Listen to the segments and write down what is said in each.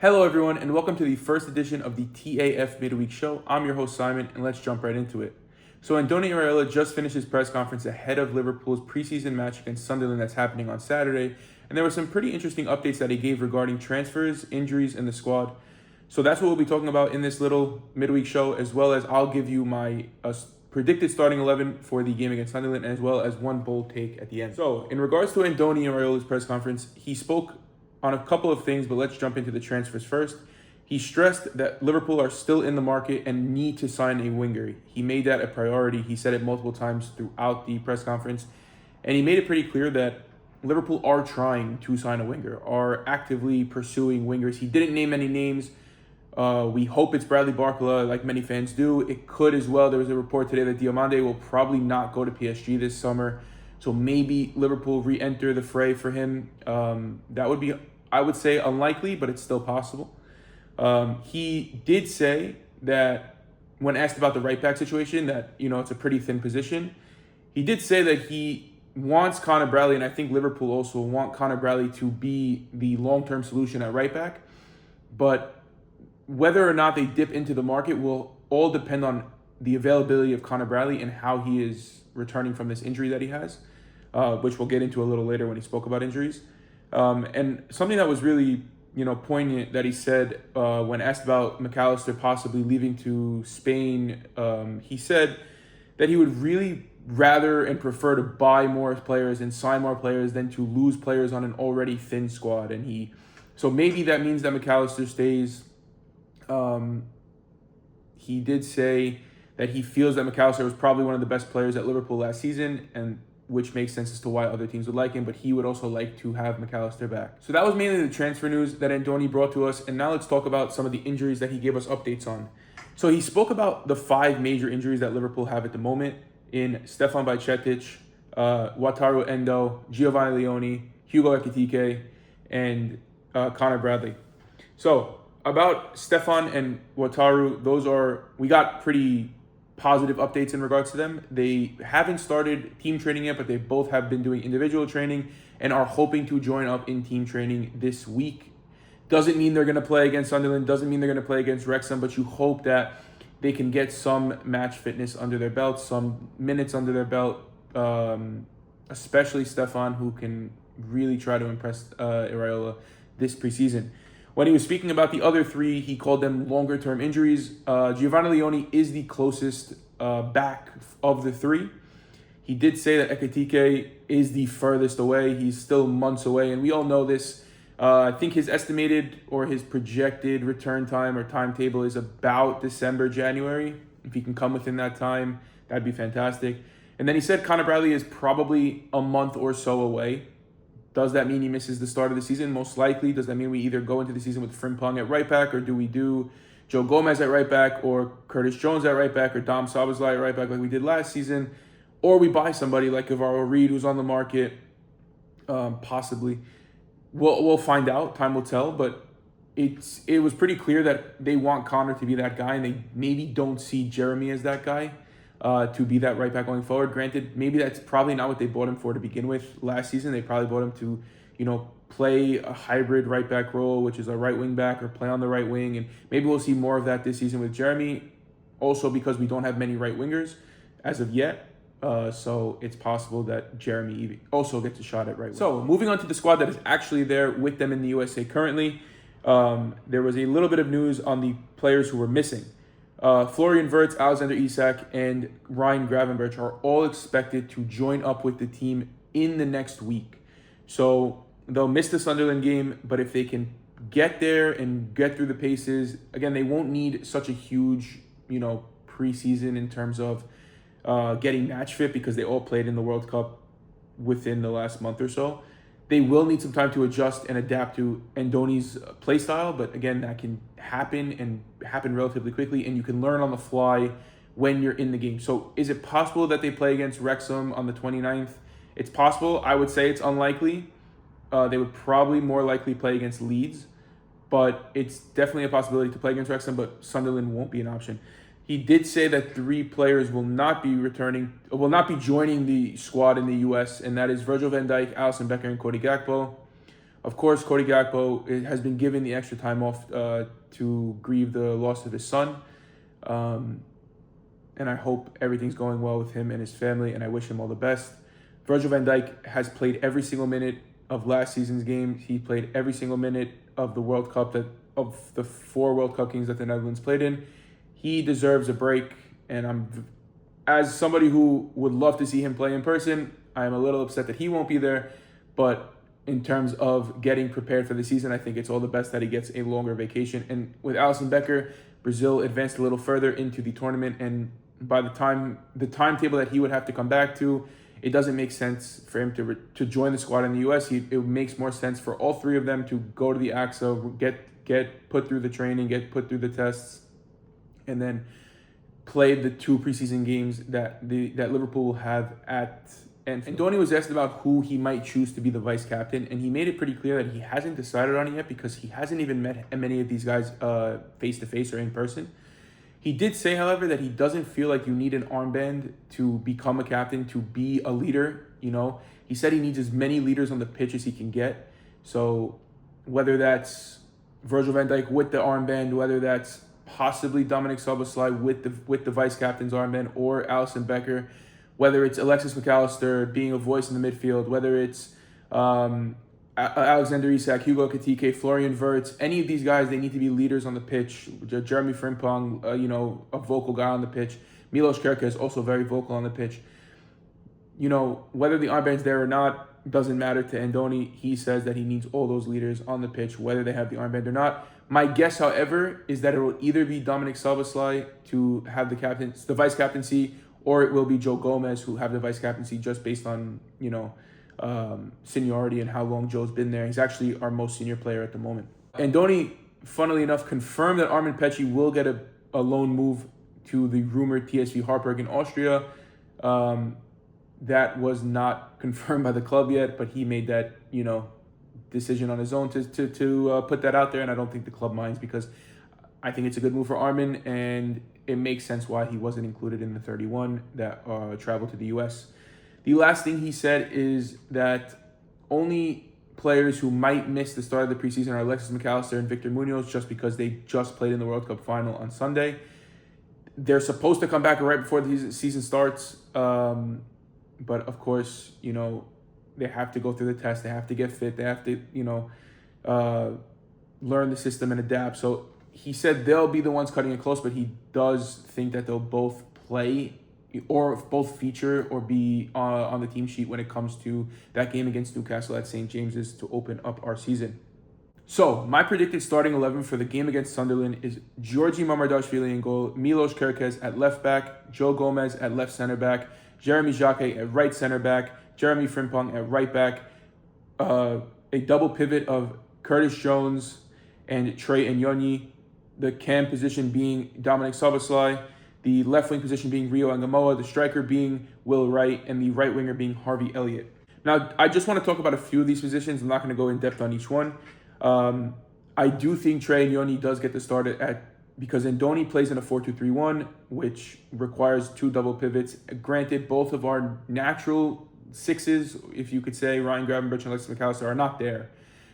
Hello everyone and welcome to the first edition of the TAF Midweek Show. I'm your host Simon and let's jump right into it. So Andoni Iraola just finished his press conference ahead of Liverpool's preseason match against Sunderland that's happening on Saturday, and there were some pretty interesting updates that he gave regarding transfers, injuries, and the squad. So that's what we'll be talking about in this little midweek show, as well as I'll give you my predicted starting 11 for the game against Sunderland, as well as one bold take at the end. So in regards to Andoni Iraola's press conference, he spoke on a couple of things, but let's jump into the transfers first. He stressed that Liverpool are still in the market and need to sign a winger. He made that a priority. He said it multiple times throughout the press conference, and he made it pretty clear that Liverpool are trying to sign a winger, are actively pursuing wingers. He didn't name any names. We hope it's Bradley Barcola, like many fans do. It could as well. There was a report today that Diomande will probably not go to PSG this summer, so maybe Liverpool re-enter the fray for him. That would be, I would say, unlikely, but it's still possible. He did say that when asked about the right back situation, that, it's a pretty thin position. He did say that he wants Connor Bradley, and I think Liverpool also want Connor Bradley to be the long-term solution at right back. But whether or not they dip into the market will all depend on the availability of Connor Bradley and how he is returning from this injury that he has, which we'll get into a little later when he spoke about injuries. And something that was really, poignant that he said when asked about McAllister possibly leaving to Spain, he said that he would really rather and prefer to buy more players and sign more players than to lose players on an already thin squad. And so maybe that means that McAllister stays. He did say that he feels that McAllister was probably one of the best players at Liverpool last season, and which makes sense as to why other teams would like him, but he would also like to have McAllister back. So that was mainly the transfer news that Andoni brought to us, and now let's talk about some of the injuries that he gave us updates on. So he spoke about the 5 major injuries that Liverpool have at the moment in Stefan Bajcetic, Wataru Endo, Giovanni Leone, Hugo Ekitike, and Connor Bradley. So about Stefan and Wataru, we got pretty positive updates in regards to them. They haven't started team training yet, but they both have been doing individual training and are hoping to join up in team training this week. Doesn't mean they're going to play against Sunderland, doesn't mean they're going to play against Wrexham, but you hope that they can get some match fitness under their belt, some minutes under their belt, especially Stefan, who can really try to impress Iraola this preseason. When he was speaking about the other 3, he called them longer-term injuries. Giovanni Leone is the closest back of the 3. He did say that Ekitike is the furthest away. He's still months away, and we all know this. I think his estimated or his projected return time or timetable is about December, January. If he can come within that time, that'd be fantastic. And then he said Connor Bradley is probably a month or so away. Does that mean he misses the start of the season? Most likely. Does that mean we either go into the season with Frimpong at right back, or do we do Joe Gomez at right back, or Curtis Jones at right back, or Dom Szoboszlai at right back like we did last season? Or we buy somebody like Guevara Reed who's on the market, possibly. We'll find out. Time will tell. But it was pretty clear that they want Connor to be that guy, and they maybe don't see Jeremy as that guy. To be that right back going forward. Granted, maybe that's probably not what they bought him for to begin with last season. They probably bought him to, play a hybrid right back role, which is a right wing back, or play on the right wing. And maybe we'll see more of that this season with Jeremy. Also because we don't have many right wingers as of yet. So it's possible that Jeremy also gets a shot at right wing. So moving on to the squad that is actually there with them in the USA currently. There was a little bit of news on the players who were missing. Florian Wirtz, Alexander Isak, and Ryan Gravenberch are all expected to join up with the team in the next week. So they'll miss the Sunderland game, but if they can get there and get through the paces, again, they won't need such a huge, preseason in terms of getting match fit, because they all played in the World Cup within the last month or so. They will need some time to adjust and adapt to Andoni's play style, but again, that can happen relatively quickly, and you can learn on the fly when you're in the game. So is it possible that they play against Wrexham on the 29th? It's possible. I would say it's unlikely. They would probably more likely play against Leeds, but it's definitely a possibility to play against Wrexham, but Sunderland won't be an option. He did say that 3 players will not be joining the squad in the US, and that is Virgil van Dijk, Alisson Becker, and Cody Gakpo. Of course, Cody Gakpo has been given the extra time off to grieve the loss of his son. And I hope everything's going well with him and his family, and I wish him all the best. Virgil van Dijk has played every single minute of last season's game. He played every single minute of the World Cup, of the 4 World Cup games that the Netherlands played in. He deserves a break, and as somebody who would love to see him play in person, I am a little upset that he won't be there. But in terms of getting prepared for the season, I think it's all the best that he gets a longer vacation. And with Alisson Becker, Brazil advanced a little further into the tournament, and by the timetable that he would have to come back to, it doesn't make sense for him to join the squad in the U.S. It makes more sense for all 3 of them to go to the AXA, get put through the training, get put through the tests, and then play the 2 preseason games that Liverpool will have at Anfield. Andoni was asked about who he might choose to be the vice captain, and he made it pretty clear that he hasn't decided on it yet because he hasn't even met many of these guys face-to-face or in person. He did say, however, that he doesn't feel like you need an armband to become a captain, to be a leader. He said he needs as many leaders on the pitch as he can get. So whether that's Virgil van Dijk with the armband, whether that's possibly Dominic Szoboszlai with the vice captain's armband, or Alisson Becker, whether it's Alexis McAllister being a voice in the midfield, whether it's Alexander Isak, Hugo Ekitike, Florian Wirtz, any of these guys, they need to be leaders on the pitch. Jeremy Frimpong, a vocal guy on the pitch. Milos Kerke is also very vocal on the pitch. Whether the armband's there or not doesn't matter to Andoni. He says that he needs all those leaders on the pitch, whether they have the armband or not. My guess, however, is that it will either be Dominic Szoboszlai to have the vice captaincy, or it will be Joe Gomez who have the vice captaincy, just based on seniority and how long Joe's been there. He's actually our most senior player at the moment. Andoni, funnily enough, confirmed that Armin Petty will get a loan move to the rumored TSV Harburg in Austria. That was not confirmed by the club yet, but he made that decision on his own to put that out there, and I don't think the club minds, because I think it's a good move for Armin, and it makes sense why he wasn't included in the 31 that traveled to the U.S. The last thing he said is that only players who might miss the start of the preseason are Alexis McAllister and Victor Munoz, just because they just played in the World Cup final on Sunday. They're supposed to come back right before the season starts, but of course, they have to go through the test. They have to get fit. They have to, learn the system and adapt. So he said they'll be the ones cutting it close, but he does think that they'll both play or both feature or be on the team sheet when it comes to that game against Newcastle at St. James's to open up our season. So my predicted starting 11 for the game against Sunderland is Georgi Mamardashvili in goal, Milos Kerkez at left back, Joe Gomez at left center back, Jeremy Jacquet at right center back, Jeremy Frimpong at right back, a double pivot of Curtis Jones and Trey Nyoni, the cam position being Dominic Szoboszlai, the left wing position being Rio Angamoa, the striker being Will Wright, and the right winger being Harvey Elliott. Now, I just want to talk about a few of these positions. I'm not going to go in depth on each one. I do think Trey Nyoni does get the start because Andoni plays in a 4-2-3-1, which requires 2 double pivots. Granted, both of our natural sixes, if you could say, Ryan Gravenberch and Alexis McAllister, are not there.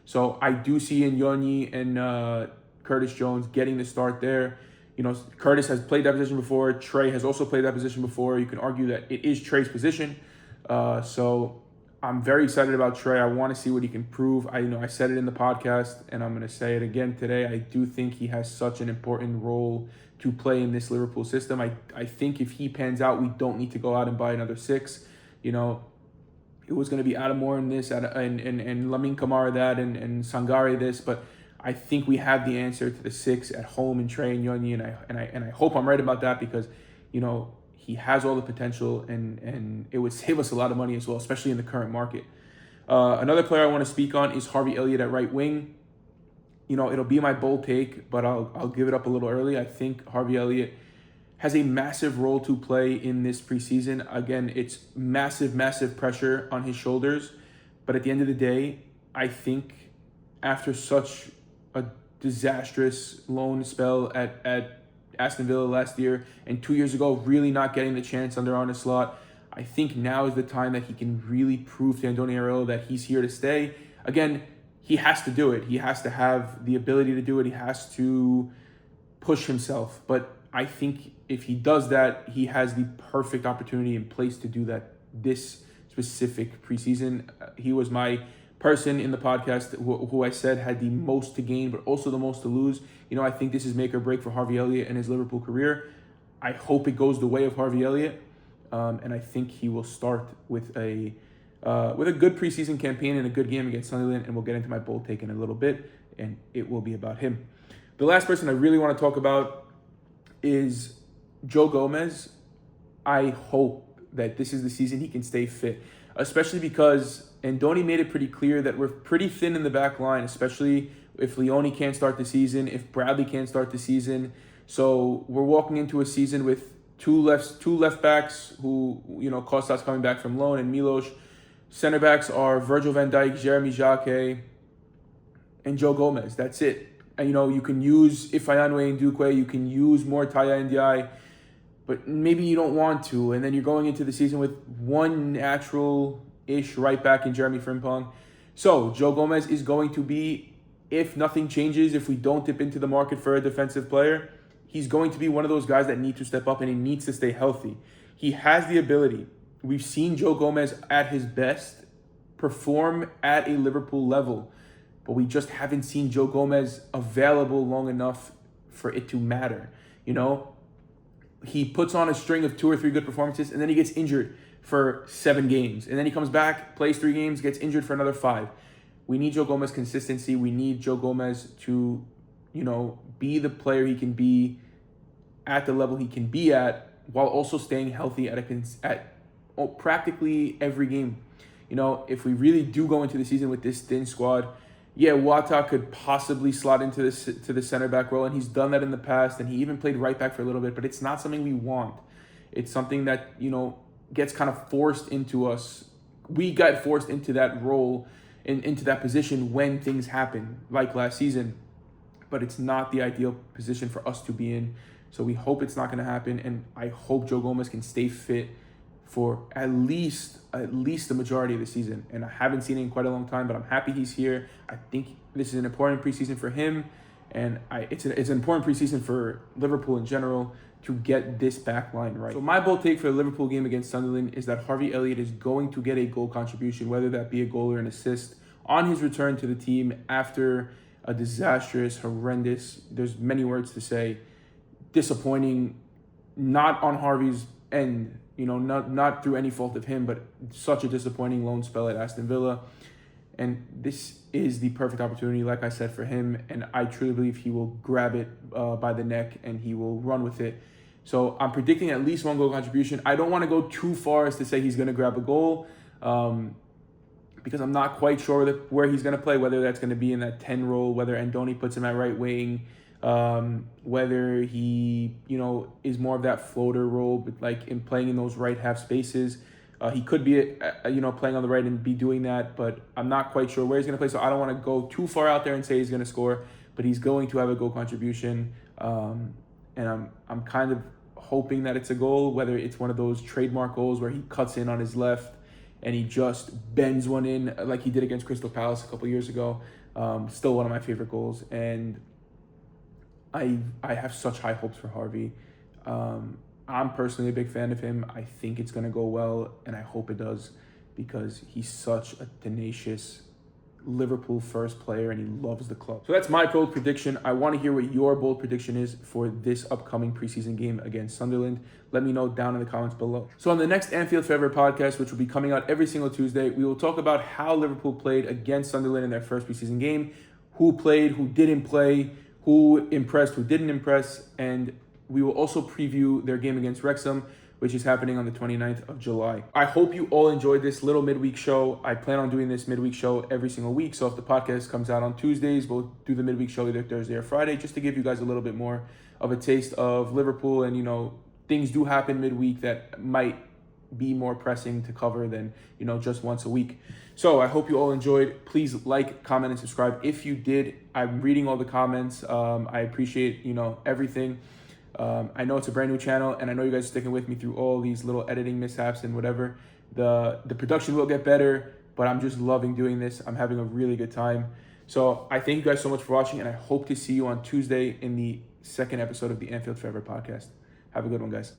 So I do see Nyoni and Curtis Jones getting the start there. Curtis has played that position before. Trey has also played that position before. You can argue that it is Trey's position. So I'm very excited about Trey. I want to see what he can prove. I said it in the podcast, and I'm going to say it again today. I do think he has such an important role to play in this Liverpool system. I think if he pans out, we don't need to go out and buy another 6. It was going to be Adam Moore in this, and Lamine Kamara that, and Sangare this, but I think we have the answer to the 6 at home in Trey Nyoni, and I hope I'm right about that, because he has all the potential, and it would save us a lot of money as well, especially in the current market. Another player I want to speak on is Harvey Elliott at right wing. It'll be my bold take, but I'll give it up a little early. I think Harvey Elliott has a massive role to play in this preseason. Again, it's massive pressure on his shoulders, but at the end of the day, I think after such a disastrous loan spell at Aston Villa last year, and 2 years ago really not getting the chance under Arne Slot, I think now is the time that he can really prove to Andoni Iraola that he's here to stay. Again, he has to do it. He has to have the ability to do it. He has to push himself. But I think if he does that, he has the perfect opportunity in place to do that this specific preseason. He was my person in the podcast who I said had the most to gain, but also the most to lose. I think this is make or break for Harvey Elliott and his Liverpool career. I hope it goes the way of Harvey Elliott, and I think he will start with a good preseason campaign and a good game against Sunderland, and we'll get into my bold take in a little bit, and it will be about him. The last person I really want to talk about is Joe Gomez. I hope that this is the season he can stay fit, especially because Andoni made it pretty clear that we're pretty thin in the back line, especially if Leone can't start the season, if Bradley can't start the season. So we're walking into a season with two left backs who, Kostas coming back from loan and Milos. Center backs are Virgil van Dijk, Jeremy Jacquet, and Joe Gomez. That's it. And, you can use YNWA and Duque, you can use more Taya Ndiaye, but maybe you don't want to. And then you're going into the season with one natural-ish right back in Jeremy Frimpong. So Joe Gomez is going to be, if nothing changes, if we don't dip into the market for a defensive player, he's going to be one of those guys that need to step up, and he needs to stay healthy. He has the ability. We've seen Joe Gomez at his best perform at a Liverpool level, but we just haven't seen Joe Gomez available long enough for it to matter. He puts on a string of 2 or 3 good performances, and then he gets injured for 7 games. And then he comes back, plays 3 games, gets injured for another 5. We need Joe Gomez consistency. We need Joe Gomez to, be the player he can be at the level he can be at, while also staying healthy at practically every game. If we really do go into the season with this thin squad, Wata could possibly slot into the center back role, and he's done that in the past, and he even played right back for a little bit, but it's not something we want. It's something that, gets kind of forced into us. We got forced into that role, into that position when things happen, like last season, but it's not the ideal position for us to be in. So we hope it's not going to happen, and I hope Joe Gomez can stay fit for at least the majority of the season. And I haven't seen it in quite a long time, but I'm happy he's here. I think this is an important preseason for him, and it's an important preseason for Liverpool in general to get this back line right. So my bold take for the Liverpool game against Sunderland is that Harvey Elliott is going to get a goal contribution, whether that be a goal or an assist, on his return to the team after a disastrous, horrendous, there's many words to say, disappointing, not on Harvey's end, not through any fault of him, but such a disappointing loan spell at Aston Villa. And this is the perfect opportunity, like I said, for him. And I truly believe he will grab it by the neck and he will run with it. So I'm predicting at least 1 goal contribution. I don't want to go too far as to say he's going to grab a goal because I'm not quite sure where he's going to play, whether that's going to be in that 10 role, whether Andoni puts him at right wing, whether he, is more of that floater role, but like in playing in those right half spaces. He could be, playing on the right and be doing that, but I'm not quite sure where he's going to play. So I don't want to go too far out there and say he's going to score, but he's going to have a goal contribution. And I'm kind of hoping that it's a goal, whether it's one of those trademark goals where he cuts in on his left and he just bends one in like he did against Crystal Palace a couple years ago. Still one of my favorite goals. And I have such high hopes for Harvey. I'm personally a big fan of him. I think it's going to go well, and I hope it does because he's such a tenacious Liverpool first player and he loves the club. So that's my bold prediction. I want to hear what your bold prediction is for this upcoming preseason game against Sunderland. Let me know down in the comments below. So on the next Anfield Forever podcast, which will be coming out every single Tuesday, we will talk about how Liverpool played against Sunderland in their first preseason game, who played, who didn't play, who impressed, who didn't impress, and we will also preview their game against Wrexham, which is happening on the 29th of July. I hope you all enjoyed this little midweek show. I plan on doing this midweek show every single week. So if the podcast comes out on Tuesdays, we'll do the midweek show either Thursday or Friday, just to give you guys a little bit more of a taste of Liverpool. And, things do happen midweek that might be more pressing to cover than, just once a week. So I hope you all enjoyed. Please like, comment, and subscribe. If you did, I'm reading all the comments. I appreciate, everything. I know it's a brand new channel, and I know you guys are sticking with me through all these little editing mishaps and whatever. The production will get better, but I'm just loving doing this. I'm having a really good time. So I thank you guys so much for watching, and I hope to see you on Tuesday in the second episode of the Anfield Forever podcast. Have a good one, guys.